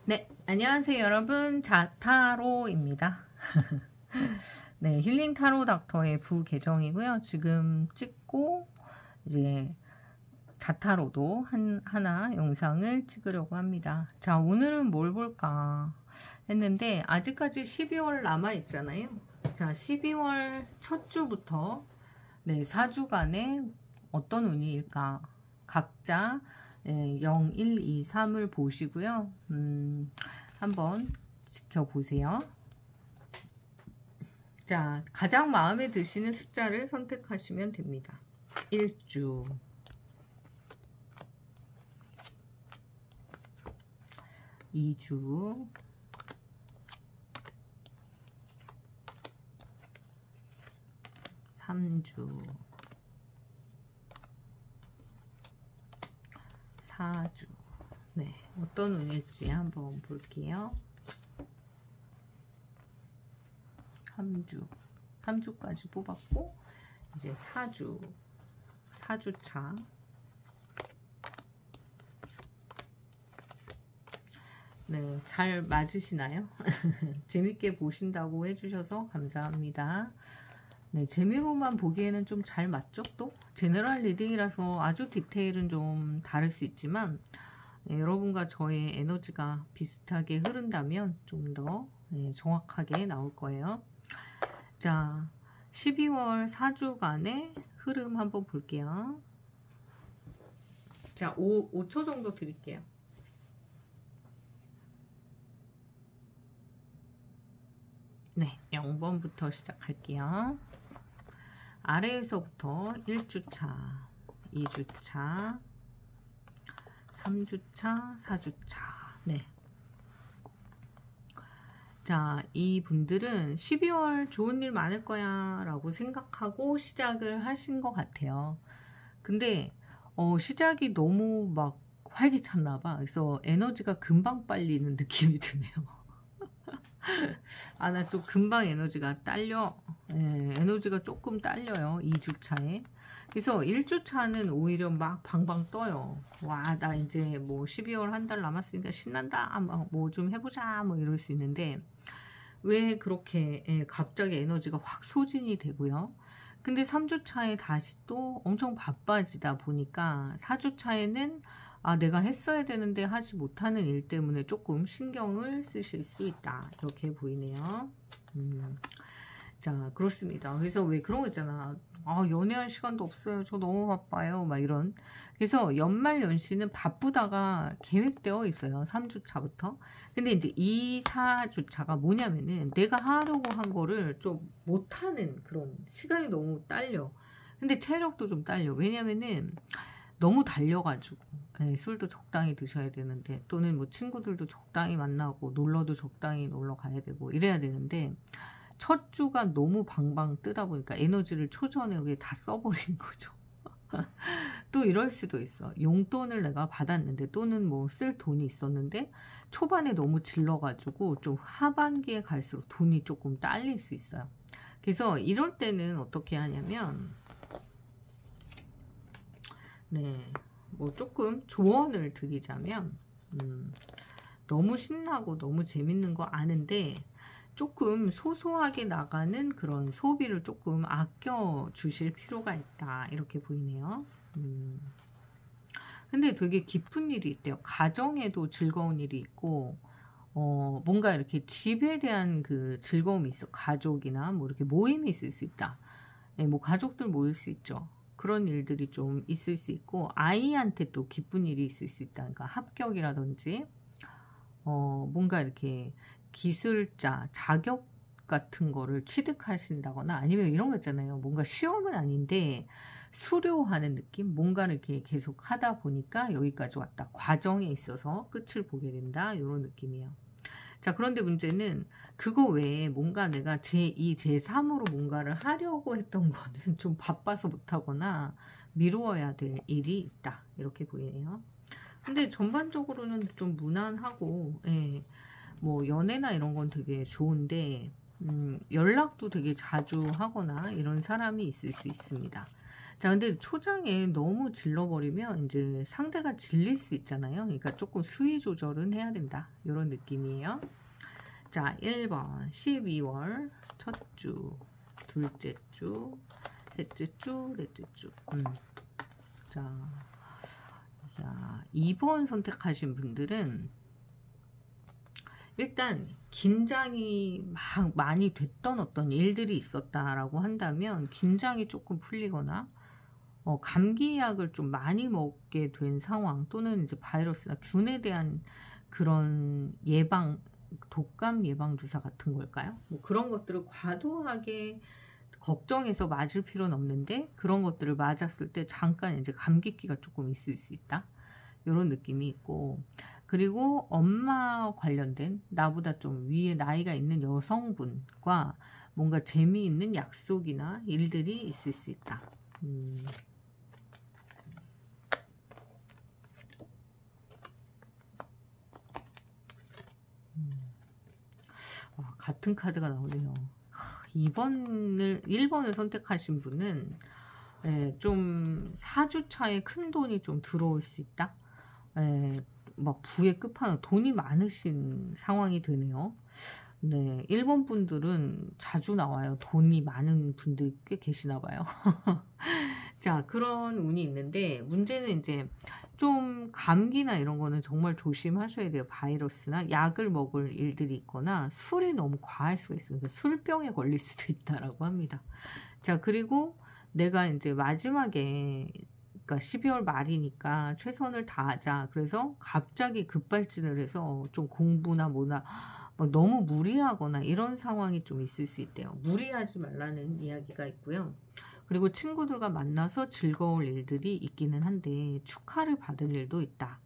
네, 안녕하세요 여러분. 자타로입니다. 네, 힐링 타로 닥터의 부계정이고요. 지금 찍고 이제 자타로도 하나 영상을 찍으려고 합니다. 자, 오늘은 뭘 볼까 했는데 아직까지 12월 남아 있잖아요. 자, 12월 첫 주부터 네, 4주간의 어떤 운이일까 각자 0, 1, 2, 3을 보시고요. 한번 지켜보세요. 자, 가장 마음에 드시는 숫자를 선택하시면 됩니다. 1주, 2주, 3주, 4주. 네, 어떤 운일지 한번 볼게요. 3주까지 뽑았고 이제 4주차. 네, 잘 맞으시나요? 재밌게 보신다고 해주셔서 감사합니다. 네, 재미로만 보기에는 좀 잘 맞죠? 또 제너럴 리딩이라서 아주 디테일은 좀 다를 수 있지만 네, 여러분과 저의 에너지가 비슷하게 흐른다면 좀 더 정확하게 나올 거예요. 자, 12월 4주간의 흐름 한번 볼게요. 자, 5초 정도 드릴게요. 네, 0번부터 시작할게요. 아래에서부터 1주차, 2주차, 3주차, 4주차. 네. 자, 이분들은 12월 좋은 일 많을 거야 라고 생각하고 시작을 하신 것 같아요. 근데 시작이 너무 막 활기찼나 봐. 그래서 에너지가 금방 빨리는 느낌이 드네요. 아, 나 좀 금방 에너지가 딸려. 에너지가 조금 딸려요. 2주차에. 그래서 1주차는 오히려 막 방방 떠요. 와, 나 이제 뭐 12월 한 달 남았으니까 신난다. 뭐 좀 해보자. 뭐 이럴 수 있는데 왜 그렇게 갑자기 에너지가 확 소진이 되고요. 근데 3주차에 다시 또 엄청 바빠지다 보니까 4주차에는 아, 내가 했어야 되는데 하지 못하는 일 때문에 조금 신경을 쓰실 수 있다. 이렇게 보이네요. 자, 그렇습니다. 그래서 왜 그런 거 있잖아. 아, 연애할 시간도 없어요. 저 너무 바빠요. 막 이런. 그래서 연말 연시는 바쁘다가 계획되어 있어요. 3주차부터. 근데 이제 2, 4주차가 뭐냐면은 내가 하려고 한 거를 좀 못하는 그런 시간이 너무 딸려. 근데 체력도 좀 딸려. 왜냐면은 너무 달려가지고 술도 적당히 드셔야 되는데 또는 뭐 친구들도 적당히 만나고 놀러도 적당히 놀러 가야 되고 이래야 되는데 첫 주가 너무 방방 뜨다 보니까 에너지를 초전에 그게 다 써버린 거죠. 또 이럴 수도 있어. 용돈을 내가 받았는데 또는 뭐 쓸 돈이 있었는데 초반에 너무 질러가지고 좀 하반기에 갈수록 돈이 조금 딸릴 수 있어요. 그래서 이럴 때는 어떻게 하냐면 네, 뭐 조금 조언을 드리자면 너무 신나고 너무 재밌는 거 아는데 조금 소소하게 나가는 그런 소비를 조금 아껴 주실 필요가 있다. 이렇게 보이네요. 근데 되게 기쁜 일이 있대요. 가정에도 즐거운 일이 있고 뭔가 이렇게 집에 대한 그 즐거움이 있어. 가족이나 뭐 이렇게 모임이 있을 수 있다. 네, 뭐 가족들 모일 수 있죠. 그런 일들이 좀 있을 수 있고 아이한테 또 기쁜 일이 있을 수 있다. 그러니까 합격이라든지 뭔가 이렇게 기술자 자격 같은 거를 취득하신다거나 아니면 이런 거 있잖아요. 뭔가 시험은 아닌데 수료하는 느낌? 뭔가를 이렇게 계속 하다 보니까 여기까지 왔다. 과정에 있어서 끝을 보게 된다. 이런 느낌이에요. 자, 그런데 문제는 그거 외에 뭔가 내가 제2, 제3으로 뭔가를 하려고 했던 거는 좀 바빠서 못하거나 미루어야 될 일이 있다. 이렇게 보이네요. 근데 전반적으로는 좀 무난하고 뭐 연애나 이런 건 되게 좋은데 연락도 되게 자주 하거나 이런 사람이 있을 수 있습니다. 자, 근데 초장에 너무 질러버리면 이제 상대가 질릴 수 있잖아요. 그러니까 조금 수위 조절은 해야 된다. 이런 느낌이에요. 자, 1번 12월 첫 주, 둘째 주, 셋째 주, 넷째 주. 자, 2번 선택하신 분들은 일단 긴장이 막 많이 됐던 어떤 일들이 있었다라고 한다면 긴장이 조금 풀리거나 감기약을 좀 많이 먹게 된 상황, 또는 이제 바이러스나 균에 대한 그런 예방, 독감 예방 주사 같은 걸까요? 뭐 그런 것들을 과도하게 걱정해서 맞을 필요는 없는데 그런 것들을 맞았을 때 잠깐 이제 감기기가 조금 있을 수 있다. 이런 느낌이 있고, 그리고 엄마 관련된 나보다 좀 위에 나이가 있는 여성분과 뭔가 재미있는 약속이나 일들이 있을 수 있다. 같은 카드가 나오네요. 1번을 선택하신 분은 좀 4주차에 큰 돈이 좀 들어올 수 있다. 막 부의 끝판왕, 돈이 많으신 상황이 되네요. 네, 1번 분들은 자주 나와요. 돈이 많은 분들이 꽤 계시나 봐요. 자, 그런 운이 있는데 문제는 이제 좀 감기나 이런 거는 정말 조심하셔야 돼요. 바이러스나 약을 먹을 일들이 있거나 술이 너무 과할 수가 있어요. 그러니까 술병에 걸릴 수도 있다라고 합니다. 자, 그리고 내가 이제 마지막에, 그러니까 12월 말이니까 최선을 다하자. 그래서 갑자기 급발진을 해서 좀 공부나 뭐나 막 너무 무리하거나 이런 상황이 좀 있을 수 있대요. 무리하지 말라는 이야기가 있고요. 그리고 친구들과 만나서 즐거울 일들이 있기는 한데 축하를 받을 일도 있다.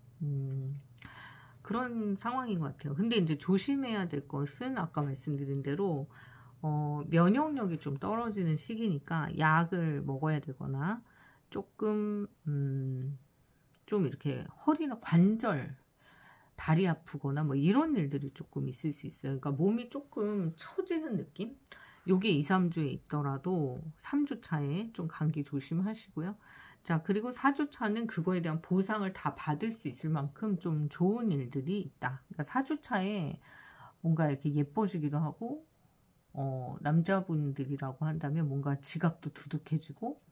그런 상황인 것 같아요. 근데 이제 조심해야 될 것은 아까 말씀드린 대로 면역력이 좀 떨어지는 시기니까 약을 먹어야 되거나 조금 좀 이렇게 허리나 관절, 다리 아프거나 뭐 이런 일들이 조금 있을 수 있어요. 그러니까 몸이 조금 처지는 느낌? 요게 2, 3주에 있더라도 3주 차에 좀 감기 조심하시고요. 자, 그리고 4주 차는 그거에 대한 보상을 다 받을 수 있을 만큼 좀 좋은 일들이 있다. 그러니까 4주 차에 뭔가 이렇게 예뻐지기도 하고, 남자분들이라고 한다면 뭔가 지갑도 두둑해지고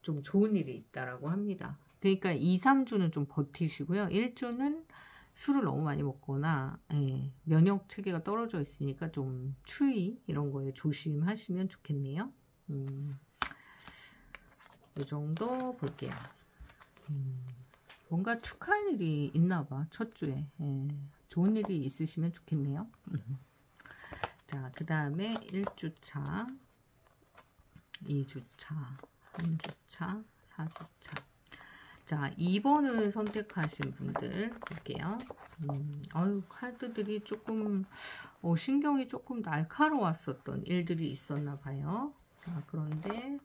좀 좋은 일이 있다라고 합니다. 그러니까 2, 3주는 좀 버티시고요. 1주는 술을 너무 많이 먹거나 면역 체계가 떨어져 있으니까 좀 추위 이런 거에 조심하시면 좋겠네요. 이 정도 볼게요. 뭔가 축하할 일이 있나 봐. 첫 주에 좋은 일이 있으시면 좋겠네요. 자, 그 다음에 1주차, 2주차, 3주차, 4주차. 자, 2번을 선택하신 분들 볼게요. 아유, 카드들이 조금 신경이 조금 날카로웠었던 일들이 있었나 봐요. 자, 그런데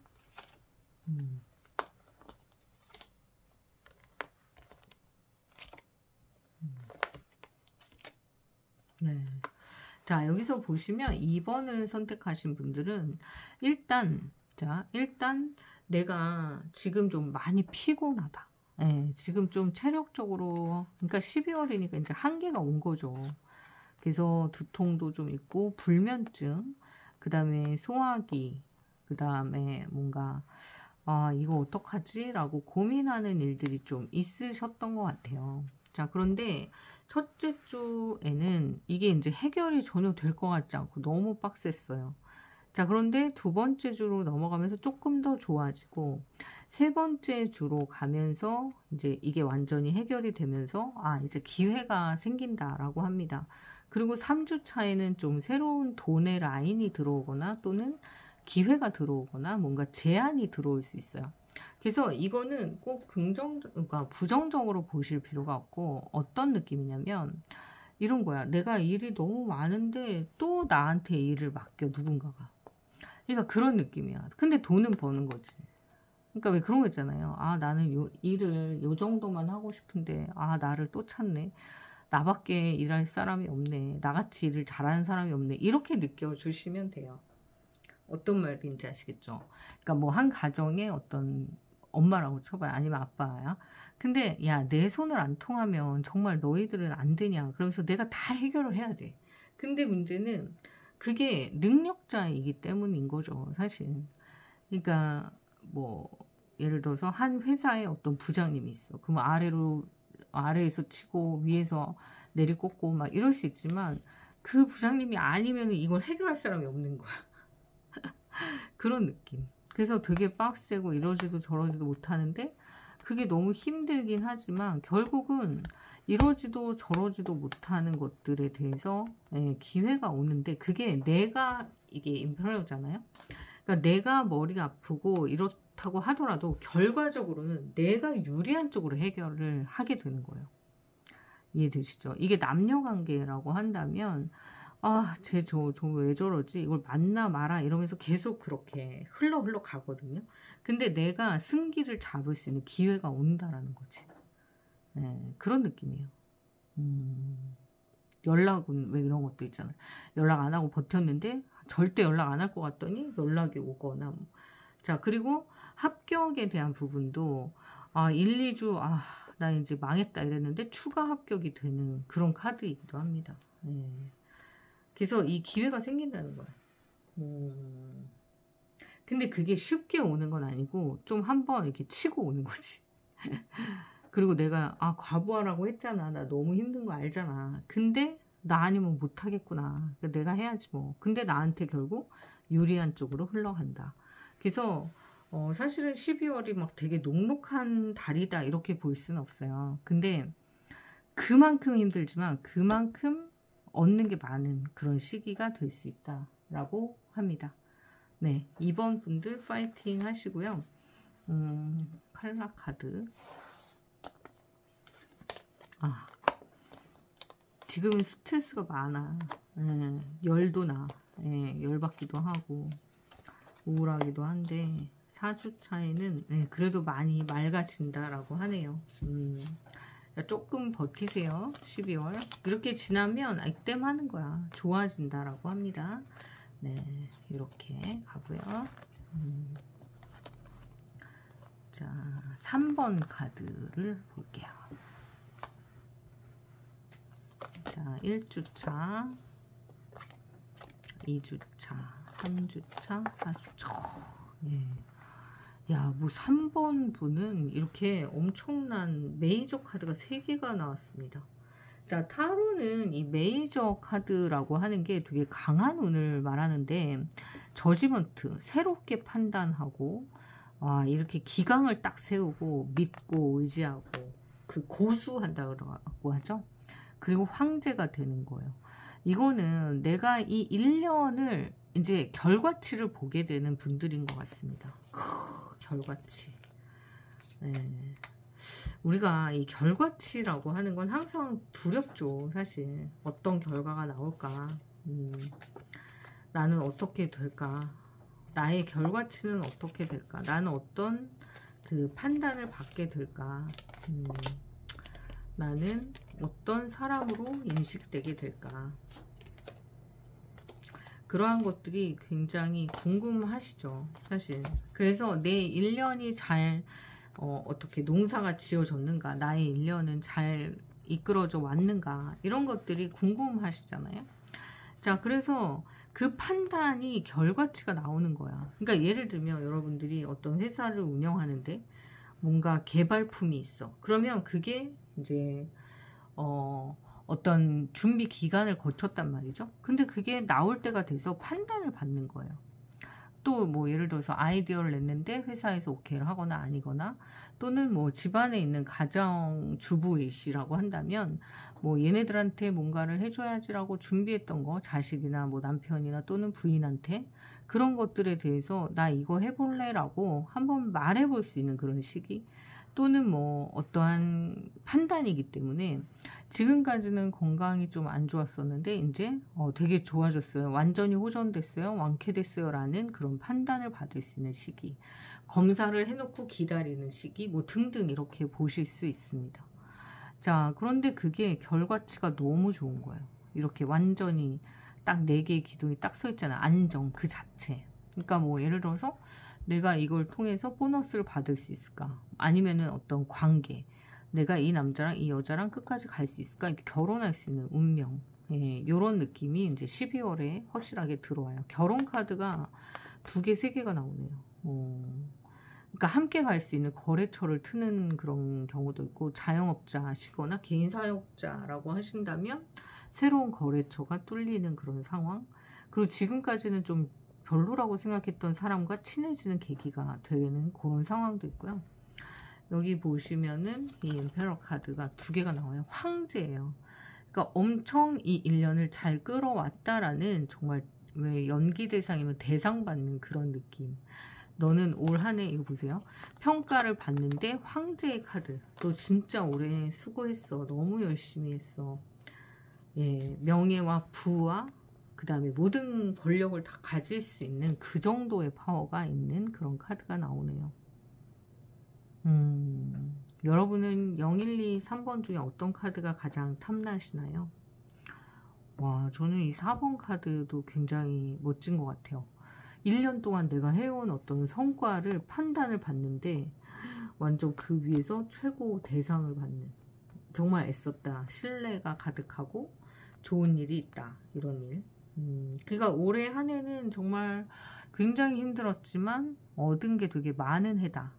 네. 자, 여기서 보시면 2번을 선택하신 분들은 일단 내가 지금 좀 많이 피곤하다. 지금 좀 체력적으로, 그러니까 12월이니까 이제 한계가 온 거죠. 그래서 두통도 좀 있고, 불면증, 그 다음에 소화기, 그 다음에 뭔가, 이거 어떡하지? 라고 고민하는 일들이 좀 있으셨던 것 같아요. 자, 그런데 첫째 주에는 이게 이제 해결이 전혀 될 것 같지 않고 너무 빡셌어요. 자, 그런데 두 번째 주로 넘어가면서 조금 더 좋아지고, 세 번째 주로 가면서 이제 이게 완전히 해결이 되면서 이제 기회가 생긴다라고 합니다. 그리고 3주 차에는 좀 새로운 돈의 라인이 들어오거나 또는 기회가 들어오거나 뭔가 제한이 들어올 수 있어요. 그래서 이거는 꼭 그러니까 부정적으로 보실 필요가 없고, 어떤 느낌이냐면 이런 거야. 내가 일이 너무 많은데 또 나한테 일을 맡겨, 누군가가. 그러니까 그런 느낌이야. 근데 돈은 버는 거지. 그러니까 왜 그런 거 있잖아요. 나는 일을 요 정도만 하고 싶은데 나를 또 찾네. 나밖에 일할 사람이 없네. 나같이 일을 잘하는 사람이 없네. 이렇게 느껴주시면 돼요. 어떤 말인지 아시겠죠? 그러니까 뭐 한 가정에 어떤 엄마라고 쳐봐요. 아니면 아빠야. 근데 야, 내 손을 안 통하면 정말 너희들은 안 되냐. 그러면서 내가 다 해결을 해야 돼. 근데 문제는 그게 능력자이기 때문인 거죠, 사실. 그러니까 뭐 예를 들어서 한 회사에 어떤 부장님이 있어. 그럼 아래에서 치고 위에서 내리꽂고 막 이럴 수 있지만 그 부장님이 아니면 이걸 해결할 사람이 없는 거야. 그런 느낌. 그래서 되게 빡세고 이러지도 저러지도 못하는데 그게 너무 힘들긴 하지만 결국은 이러지도 저러지도 못하는 것들에 대해서 기회가 오는데 그게 내가 이게 임페러잖아요. 그러니까 내가 머리가 아프고 이렇다고 하더라도 결과적으로는 내가 유리한 쪽으로 해결을 하게 되는 거예요. 이해되시죠? 이게 남녀관계라고 한다면 아, 저 왜 저러지? 이걸 맞나 마라 이러면서 계속 그렇게 흘러 가거든요. 근데 내가 승기를 잡을 수 있는 기회가 온다라는 거지. 네, 그런 느낌이에요. 연락은 왜 이런 것도 있잖아요. 연락 안 하고 버텼는데 절대 연락 안 할 것 같더니 연락이 오거나 뭐. 자, 그리고 합격에 대한 부분도 1, 2주 나 이제 망했다 이랬는데 추가 합격이 되는 그런 카드이기도 합니다. 네. 그래서 이 기회가 생긴다는 거야. 근데 그게 쉽게 오는 건 아니고 좀 한번 이렇게 치고 오는 거지. 그리고 내가 과부하라고 했잖아. 나 너무 힘든 거 알잖아. 근데 나 아니면 못하겠구나. 내가 해야지 뭐. 근데 나한테 결국 유리한 쪽으로 흘러간다. 그래서 사실은 12월이 막 되게 녹록한 달이다 이렇게 보일 수는 없어요. 근데 그만큼 힘들지만 그만큼 얻는 게 많은 그런 시기가 될 수 있다라고 합니다. 네, 이번 분들 파이팅 하시고요. 칼라 카드. 지금은 스트레스가 많아. 열도 나. 열받기도 하고 우울하기도 한데 4주 차에는 그래도 많이 맑아진다라고 하네요. 조금 버티세요. 12월 이렇게 지나면 액땜 하는 거야. 좋아진다라고 합니다. 네, 이렇게 가고요. 자, 3번 카드를 볼게요. 자, 1주차, 2주차, 3주차, 4주차. 예. 야, 뭐 3번 분은 이렇게 엄청난 메이저 카드가 3개가 나왔습니다. 자, 타로는 이 메이저 카드라고 하는 게 되게 강한 운을 말하는데 저지먼트, 새롭게 판단하고 이렇게 기강을 딱 세우고 믿고 의지하고 그 고수한다고 하죠. 그리고 황제가 되는 거예요. 이거는 내가 이 1년을 이제 결과치를 보게 되는 분들인 것 같습니다. 결과치. 네. 우리가 이 결과치라고 하는 건 항상 두렵죠. 사실 어떤 결과가 나올까, 나는 어떻게 될까, 나의 결과치는 어떻게 될까, 나는 어떤 그 판단을 받게 될까, 나는 어떤 사람으로 인식되게 될까. 그러한 것들이 굉장히 궁금하시죠, 사실. 그래서 내 1년이 잘 어떻게 농사가 지어졌는가, 나의 1년은 잘 이끌어져 왔는가, 이런 것들이 궁금하시잖아요. 자, 그래서 그 판단이 결과치가 나오는 거야. 그러니까 예를 들면 여러분들이 어떤 회사를 운영하는데 뭔가 개발품이 있어. 그러면 그게 이제 어떤 준비 기간을 거쳤단 말이죠. 근데 그게 나올 때가 돼서 판단을 받는 거예요. 또 뭐 예를 들어서 아이디어를 냈는데 회사에서 오케이를 하거나 아니거나, 또는 뭐 집안에 있는 가정주부이시라고 한다면 뭐 얘네들한테 뭔가를 해줘야지라고 준비했던 거, 자식이나 뭐 남편이나 또는 부인한테 그런 것들에 대해서 나 이거 해볼래 라고 한번 말해볼 수 있는 그런 시기, 또는 뭐 어떠한 판단이기 때문에 지금까지는 건강이 좀 안 좋았었는데 이제 되게 좋아졌어요. 완전히 호전됐어요. 완쾌됐어요. 라는 그런 판단을 받을 수 있는 시기. 검사를 해놓고 기다리는 시기 뭐 등등 이렇게 보실 수 있습니다. 자, 그런데 그게 결과치가 너무 좋은 거예요. 이렇게 완전히 딱 4개의 기둥이 딱 서 있잖아요. 안정 그 자체. 그러니까 뭐 예를 들어서 내가 이걸 통해서 보너스를 받을 수 있을까? 아니면은 어떤 관계, 내가 이 남자랑 이 여자랑 끝까지 갈 수 있을까? 결혼할 수 있는 운명, 이런 느낌이 이제 12월에 확실하게 들어와요. 결혼 카드가 2개, 3개가 나오네요. 그러니까 함께 갈 수 있는 거래처를 트는 그런 경우도 있고, 자영업자시거나 개인 사업자라고 하신다면 새로운 거래처가 뚫리는 그런 상황. 그리고 지금까지는 좀 별로라고 생각했던 사람과 친해지는 계기가 되는 그런 상황도 있고요. 여기 보시면은 이 엠페러 카드가 2개가 나와요. 황제예요. 그러니까 엄청 이 1년을 잘 끌어왔다라는, 정말 왜 연기 대상이면 대상 받는 그런 느낌. 너는 올 한 해, 이거 보세요. 평가를 받는데 황제의 카드. 너 진짜 오래 수고했어. 너무 열심히 했어. 예, 명예와 부와 그 다음에 모든 권력을 다 가질 수 있는 그 정도의 파워가 있는 그런 카드가 나오네요. 여러분은 0, 1, 2, 3번 중에 어떤 카드가 가장 탐나시나요? 와, 저는 이 4번 카드도 굉장히 멋진 것 같아요. 1년 동안 내가 해온 어떤 성과를 판단을 받는데 완전 그 위에서 최고 대상을 받는, 정말 애썼다, 신뢰가 가득하고 좋은 일이 있다, 이런 일. 그러니까 올해 한 해는 정말 굉장히 힘들었지만 얻은 게 되게 많은 해다.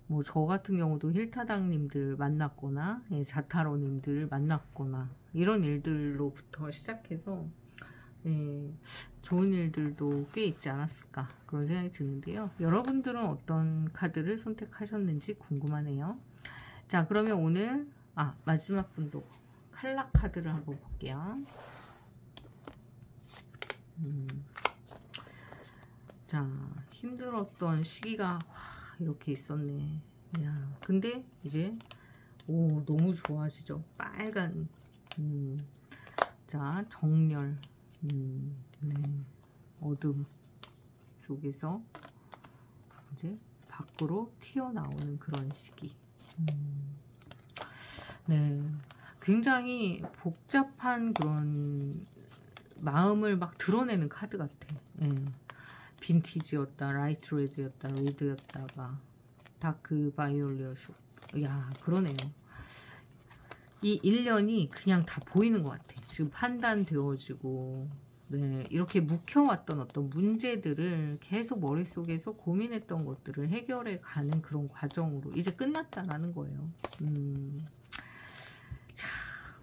뭐 저 같은 경우도 힐타당님들 만났거나 자타로님들 만났거나 이런 일들로부터 시작해서 좋은 일들도 꽤 있지 않았을까, 그런 생각이 드는데요. 여러분들은 어떤 카드를 선택하셨는지 궁금하네요. 자, 그러면 오늘 마지막 분도 칼라 카드를 한번 볼게요. 자, 힘들었던 시기가 이렇게 있었네. 야, 근데 이제 너무 좋아지죠. 빨간 자, 정렬, 네, 어둠 속에서 이제 밖으로 튀어나오는 그런 시기. 네, 굉장히 복잡한 그런 마음을 막 드러내는 카드 같아. 빈티지였다, 라이트 레드였다, 레드였다가 다크 바이올렛이었다. 야, 그러네요. 이 1년이 그냥 다 보이는 것 같아. 지금 판단되어지고, 네, 이렇게 묵혀왔던 어떤 문제들을 계속 머릿속에서 고민했던 것들을 해결해 가는 그런 과정으로 이제 끝났다라는 거예요. 참,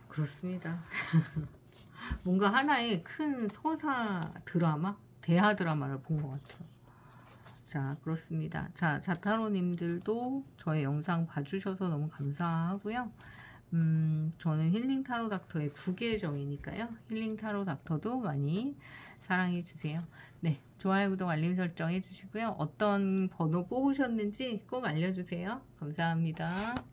그렇습니다. 뭔가 하나의 큰 서사 드라마? 대하 드라마를 본 것 같아요. 자, 그렇습니다. 자, 자타로님들도 저의 영상 봐주셔서 너무 감사하고요. 저는 힐링 타로 닥터의 2개의 정이니까요. 힐링 타로 닥터도 많이 사랑해주세요. 네, 좋아요, 구독, 알림 설정 해주시고요. 어떤 번호 뽑으셨는지 꼭 알려주세요. 감사합니다.